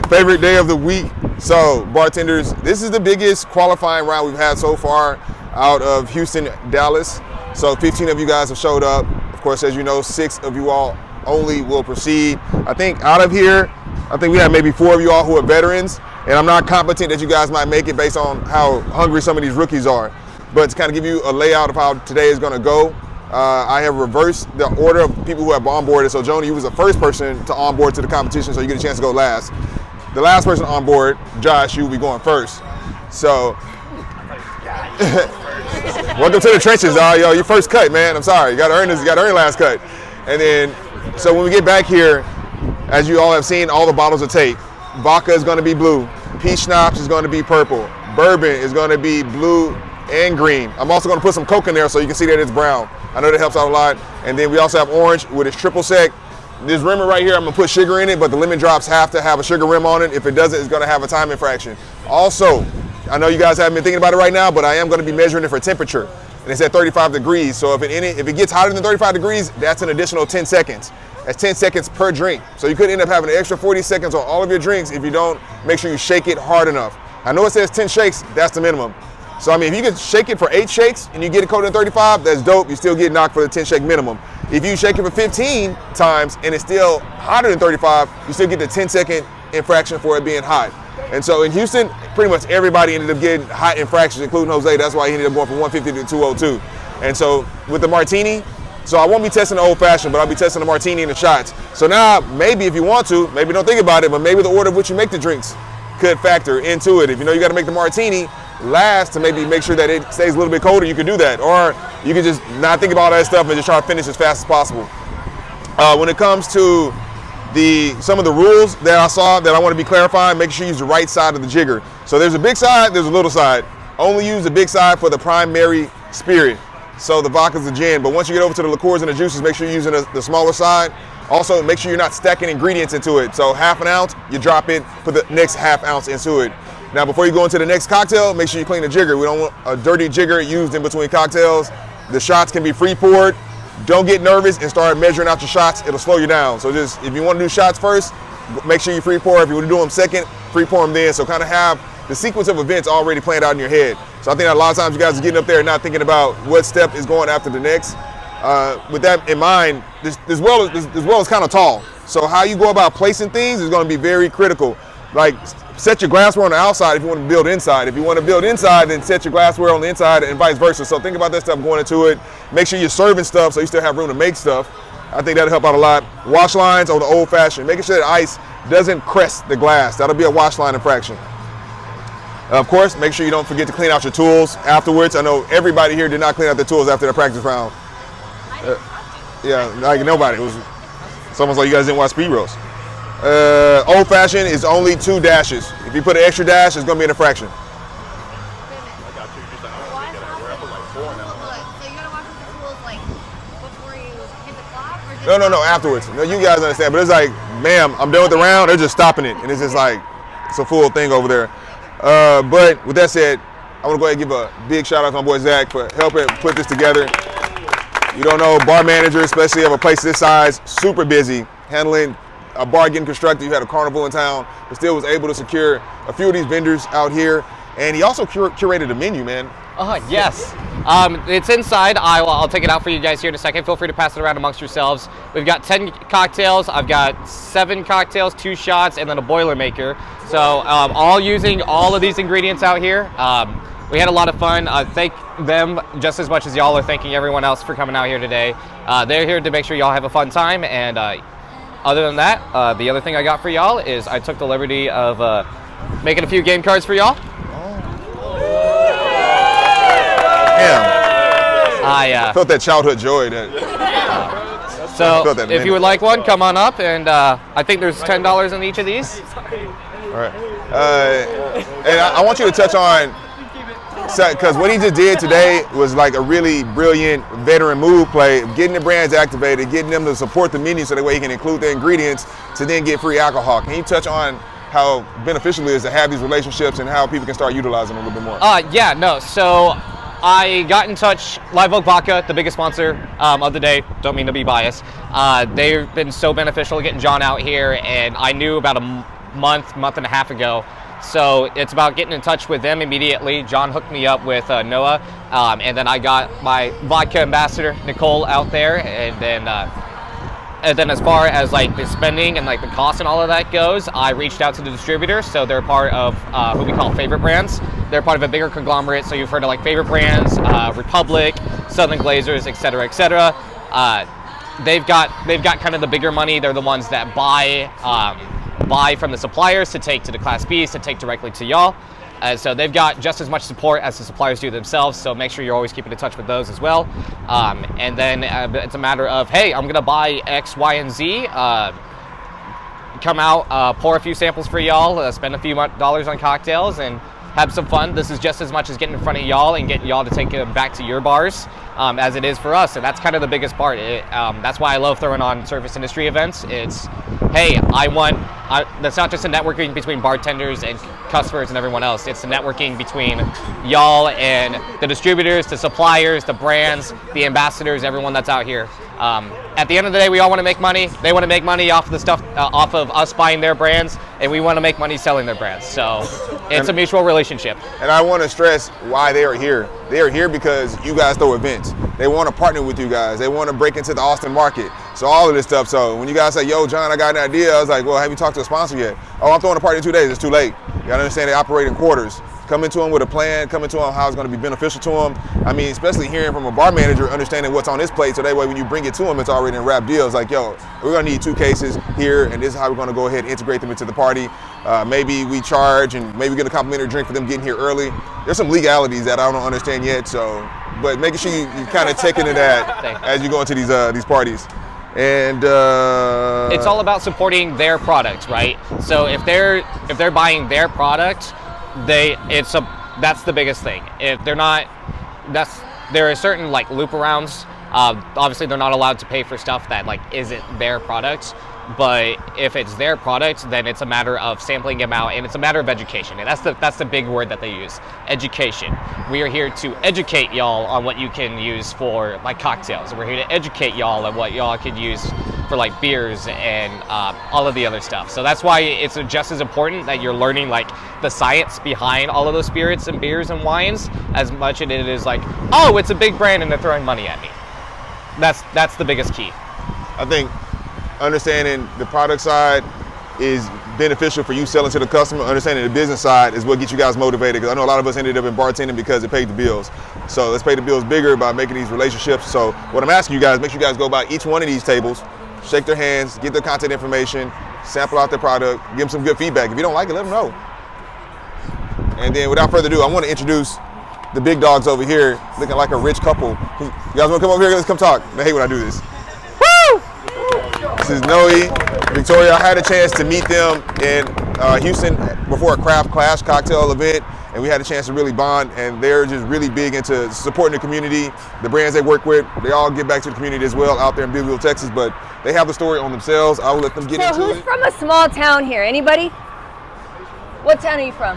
Favorite day of the week. So, bartenders, this is the biggest qualifying round we've had so far out of Houston, Dallas. So 15 of you guys have showed up. Of course, as you know, 6 of you all only will proceed. I think out of here, I think we have maybe 4 of you all who are veterans, and I'm not competent that you guys might make it based on how hungry some of these rookies are. But to kind of give you a layout of how today is going to go, I have reversed the order of people who have onboarded. So Joni, you was the first person to onboard to the competition, so you get a chance to go last. The last person on board, Josh, you will be going first. So, welcome to the trenches, dog. Yo, your first cut, man. I'm sorry, you got to earn this. You got to earn last cut. And then, so when we get back here, as you all have seen, all the bottles are taped. Vodka is going to be blue. Peach schnapps is going to be purple. Bourbon is going to be blue and green. I'm also going to put some Coke in there so you can see that it's brown. I know that helps out a lot. And then we also have orange with its triple sec. This rimmer right here, I'm gonna put sugar in it, but the lemon drops have to have a sugar rim on it. If it doesn't, it's gonna have a time infraction. Also, I know you guys haven't been thinking about it right now, but I am gonna be measuring it for temperature. And it's at 35 degrees. So if it gets hotter than 35 degrees, that's an additional 10 seconds. That's 10 seconds per drink. So you could end up having an extra 40 seconds on all of your drinks if you don't make sure you shake it hard enough. I know it says 10 shakes, that's the minimum. So I mean, if you can shake it for 8 shakes and you get it coated in 35, that's dope. You still get knocked for the 10 shake minimum. If you shake it for 15 times and it's still hotter than 35, you still get the 10-second infraction for it being hot. And so in Houston, pretty much everybody ended up getting hot infractions, including Jose. That's why he ended up going from 150 to 202. And so with the martini, so I won't be testing the old fashioned, but I'll be testing the martini and the shots. So now maybe if you want to, maybe don't think about it, but maybe the order of which you make the drinks could factor into it. If you know you got to make the martini last to maybe make sure that it stays a little bit colder, you could do that. Or you could just not think about all that stuff and just try to finish as fast as possible. When it comes to some of the rules that I saw that I want to be clarifying, make sure you use the right side of the jigger. So there's a big side, there's a little side. Only use the big side for the primary spirit. So the vodka's the gin, but once you get over to the liqueurs and the juices, make sure you're using the smaller side. Also, make sure you're not stacking ingredients into it. So half an ounce, you drop it, put the next half ounce into it. Now, before you go into the next cocktail, make sure you clean the jigger. We don't want a dirty jigger used in between cocktails. The shots can be free poured. Don't get nervous and start measuring out your shots. It'll slow you down. So just, if you want to do shots first, make sure you free pour. If you want to do them second, free pour them then. So kind of have the sequence of events already planned out in your head. So I think that a lot of times you guys are getting up there and not thinking about what step is going after the next. With that in mind, this well is kind of tall. So how you go about placing things is going to be very critical. Like, set your glassware on the outside if you want to build inside. If you want to build inside, then set your glassware on the inside and vice versa. So think about that stuff going into it. Make sure you're serving stuff so you still have room to make stuff. I think that'll help out a lot. Wash lines on the old fashioned, making sure that ice doesn't crest the glass. That'll be a wash line infraction. Of course, make sure you don't forget to clean out your tools afterwards. I know everybody here did not clean out their tools after the practice round. Yeah, like nobody. It's almost like you guys didn't watch speed roast. Old fashioned is only 2 dashes. If you put an extra dash, it's going to be an infraction. No, afterwards. No, you guys understand, but it's like, ma'am, I'm done with the round. They're just stopping it, and it's just like, it's a full thing over there. But with that said, I want to go ahead and give a big shout out to my boy Zach for helping put this together. You don't know, bar manager, especially of a place this size, super busy, handling a bar getting constructed. You had a carnival in town, but still was able to secure a few of these vendors out here. And he also curated a menu, man. Yes. It's inside. I'll take it out for you guys here in a second. Feel free to pass it around amongst yourselves. We've got 10 cocktails. I've got 7 cocktails, 2 shots, and then a Boilermaker. So all using all of these ingredients out here. We had a lot of fun. Thank them just as much as y'all are thanking everyone else for coming out here today. They're here to make sure y'all have a fun time. And other than that, the other thing I got for y'all is I took the liberty of making a few game cards for y'all. I felt that childhood joy. So if you would like one, come on up, and I think there's $10 in each of these. All right. And I want you to touch on, because what he just did today was like a really brilliant veteran move play, getting the brands activated, getting them to support the menu so that way he can include their ingredients to then get free alcohol. Can you touch on how beneficial it is to have these relationships and how people can start utilizing them a little bit more? So I got in touch, Live Oak Vodka, the biggest sponsor of the day. Don't mean to be biased. They've been so beneficial getting John out here, and I knew about month and a half ago. So it's about getting in touch with them immediately. John hooked me up with Noah, and then I got my vodka ambassador, Nicole, out there, and then as far as like the spending and like the cost and all of that goes, I reached out to the distributors. So they're part of who we call Favorite Brands. They're part of a bigger conglomerate. So you've heard of like Favorite Brands, Republic, Southern Glazers, et cetera, et cetera. They've got kind of the bigger money. They're the ones that buy from the suppliers to take to the Class Bs to take directly to y'all. So they've got just as much support as the suppliers do themselves, so make sure you're always keeping in touch with those as well. And then it's a matter of, hey, I'm going to buy X, Y, and Z. Come out, pour a few samples for y'all, spend a few dollars on cocktails, and have some fun. This is just as much as getting in front of y'all and getting y'all to take them back to your bars as it is for us. And that's kind of the biggest part. That's why I love throwing on service industry events. It's, hey, that's not just a networking between bartenders and customers and everyone else. It's the networking between y'all and the distributors, the suppliers, the brands, the ambassadors, everyone that's out here. At the end of the day, we all want to make money. They want to make money off of the stuff, off of us buying their brands, and we want to make money selling their brands. So it's a mutual relationship. And I want to stress why they are here. They are here because you guys throw events. They want to partner with you guys. They want to break into the Austin market. So all of this stuff. So when you guys say, yo, John, I got an idea, I was like, well, have you talked to a sponsor yet? Oh, I'm throwing a party in 2 days. It's too late. You got to understand they operate in quarters. Come into them with a plan, come into them how it's going to be beneficial to them. I mean, especially hearing from a bar manager, understanding what's on his plate, so that way when you bring it to them, it's already in wrap deals. Like, yo, we're going to need 2 cases here, and this is how we're going to go ahead and integrate them into the party. Maybe we charge, and maybe get a complimentary drink for them getting here early. There's some legalities that I don't understand yet, so, but making sure you kind of take into that as you go into these parties. And it's all about supporting their product, right? So if they're buying their product, that's the biggest thing. If they're not, there are certain like loop arounds. Obviously, they're not allowed to pay for stuff that like isn't their product. But if it's their product, then it's a matter of sampling them out, and it's a matter of education. And that's the big word that they use, education. We are here to educate y'all on what you can use for like cocktails. We're here to educate y'all on what y'all can use for like beers and all of the other stuff. So that's why it's just as important that you're learning like the science behind all of those spirits and beers and wines as much as it is like, oh, it's a big brand and they're throwing money at me. That's the biggest key. I think understanding the product side is beneficial for you selling to the customer. Understanding the business side is what gets you guys motivated, because I know a lot of us ended up in bartending because it paid the bills. So let's pay the bills bigger by making these relationships. So what I'm asking you guys, make sure you guys go by each one of these tables, shake their hands, get their contact information, sample out their product, give them some good feedback. If you don't like it, let them know. And then without further ado, I want to introduce the big dogs over here, looking like a rich couple. You guys want to come over here? Let's come talk. I hate when I do this. This is Noe, Victoria. I had a chance to meet them in Houston before a Craft Clash cocktail event, and we had a chance to really bond, and they're just really big into supporting the community, the brands they work with. They all give back to the community as well out there in Belleville, Texas, but they have the story on themselves. I will let them get into it. So who's from a small town here? Anybody? What town are you from?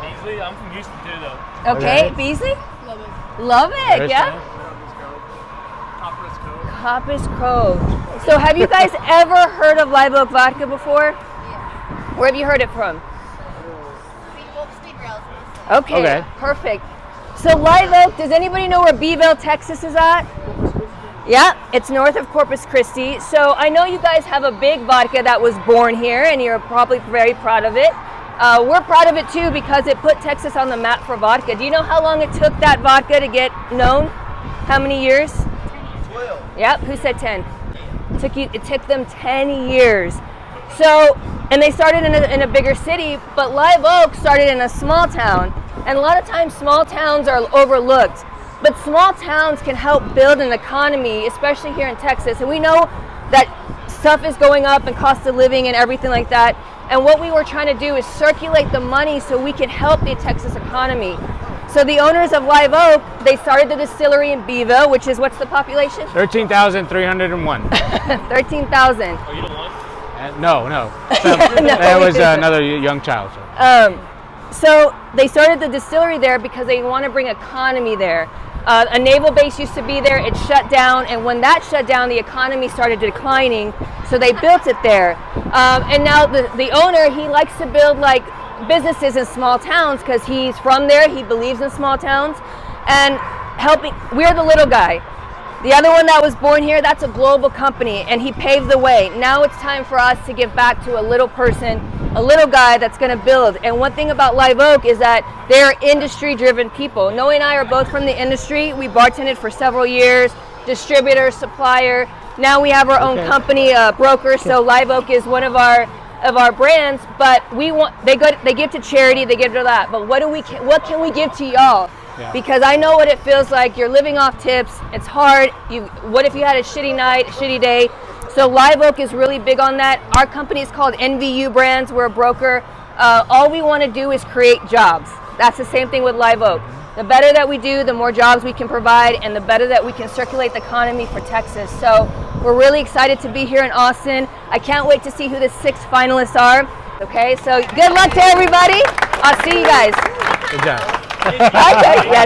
Beasley. I'm from Houston too, though. Okay, Beasley? Lubbock, yeah? Coppice Cove. So have you guys ever heard of Live Oak Vodka before? Yeah. Where have you heard it from? Okay, perfect. So Live Oak, does anybody know where Beeville, Texas is at? Yeah, it's north of Corpus Christi. So I know you guys have a big vodka that was born here, and you're probably very proud of it. We're proud of it too because it put Texas on the map for vodka. Do you know how long it took that vodka to get known? How many years? 12. Yep, who said 10? It took them 10 years. So, and they started in a bigger city, but Live Oak started in a small town. And a lot of times small towns are overlooked. But small towns can help build an economy, especially here in Texas. And we know that stuff is going up and cost of living and everything like that. And what we were trying to do is circulate the money so we can help the Texas economy. So the owners of Live Oak, they started the distillery in Beeville, which is, what's the population? 13,301. 13,000. Oh, you don't want? No. No, that was another young child. So they started the distillery there because they want to bring economy there. A naval base used to be there. It shut down, and when that shut down, the economy started declining. So they built it there, and now the owner, he likes to build like businesses in small towns because he's from there. He believes in small towns, and we're the little guy. The other one that was born here, that's a global company, and he paved the way. Now it's time for us to give back to a little person, a little guy that's going to build. And one thing about Live Oak is that they're industry-driven people. Noe and I are both from the industry. We bartended for several years, distributor, supplier. Now we have our own company, broker. So Live Oak is one of our brands. But they give to charity, they give to that. But what can we give to y'all? Yeah. Because I know what it feels like. You're living off tips. It's hard. What if you had a shitty night, a shitty day? So Live Oak is really big on that. Our company is called NVU Brands. We're a broker. All we want to do is create jobs. That's the same thing with Live Oak. The better that we do, the more jobs we can provide, and the better that we can circulate the economy for Texas. So we're really excited to be here in Austin. I can't wait to see who the 6 finalists are. Okay, so good luck to everybody. I'll see you guys. Good job. Okay, yes.